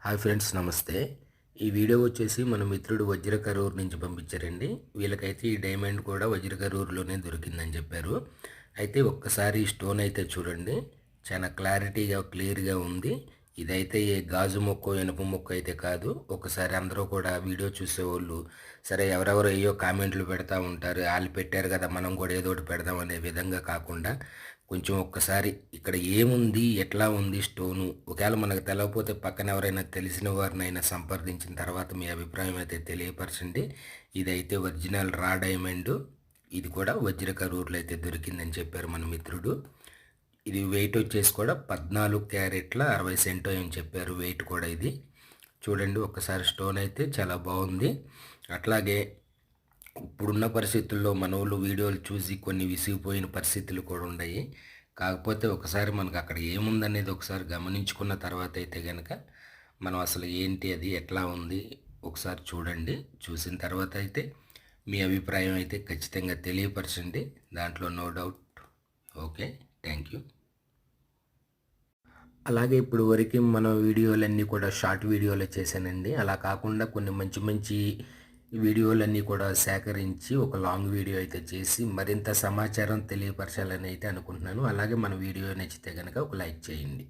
Hi friends, నమస్తే. ఈ video వచ్చేసి మన మిత్రుడు వజ్రకరూర్ నుంచి పంపించారండి. వీళ్ళకైతే ఈ డైమండ్ కూడా వజ్రకరూర్లోనే దొరికిందని చెప్పారు. అయితే ఒక్కసారి ఈ స్టోన్ అయితే చూడండి, చాలా క్లారిటీగా క్లియర్గా ఉంది. ఇదైతే ఏ గాజు మొక్క ఇనుప మొక్క అయితే కాదు. ఒకసారి అందరూ కూడా వీడియో చూసేవాళ్ళు సరే ఎవరెవరు ఏయో కామెంట్లు పెడతా ఉంటారు, వాళ్ళు పెట్టారు కదా మనం కూడా ఏదో ఒకటి పెడదాం అనే విధంగా కాకుండా కొంచెం ఒక్కసారి ఇక్కడ ఏముంది, ఎట్లా ఉంది స్టోను, ఒకవేళ మనకు తెలవకపోతే పక్కన ఎవరైనా తెలిసిన వారినైనా సంప్రదించిన తర్వాత మీ అభిప్రాయం అయితే తెలియపరచండి. ఇదైతే ఒరిజినల్ రా డైమండ్. ఇది కూడా వజ్రకరూర్లో అయితే దొరికిందని చెప్పారు మన మిత్రుడు. ఇది వెయిట్ వచ్చేసి కూడా 14 క్యారెట్ల 60 సెంటో అని చెప్పారు వెయిట్ కూడా. ఇది చూడండి ఒక్కసారి, స్టోన్ అయితే చాలా బాగుంది. అట్లాగే ఇప్పుడున్న పరిస్థితుల్లో మన వాళ్ళు వీడియోలు చూసి కొన్ని విసిగిపోయిన పరిస్థితులు కూడా ఉన్నాయి. కాకపోతే ఒకసారి మనకు అక్కడ ఏముందనేది ఒకసారి గమనించుకున్న తర్వాత అయితే కనుక మనం అసలు ఏంటి, అది ఎట్లా ఉంది ఒకసారి చూడండి. చూసిన తర్వాత అయితే మీ అభిప్రాయం అయితే ఖచ్చితంగా తెలియపరచండి, దాంట్లో no doubt. Okay, thank you. అలాగే ఇప్పుడు వరకు మన వీడియోలన్నీ కూడా షార్ట్ వీడియోలు చేశానండి. అలా కాకుండా కొన్ని మంచి మంచి వీడియోలన్నీ కూడా సేకరించి ఒక లాంగ్ వీడియో అయితే చేసి మరింత సమాచారం తెలియపరచాలని అయితే అనుకుంటున్నాను. అలాగే మన వీడియో నచ్చితే కనుక ఒక లైక్ చేయండి.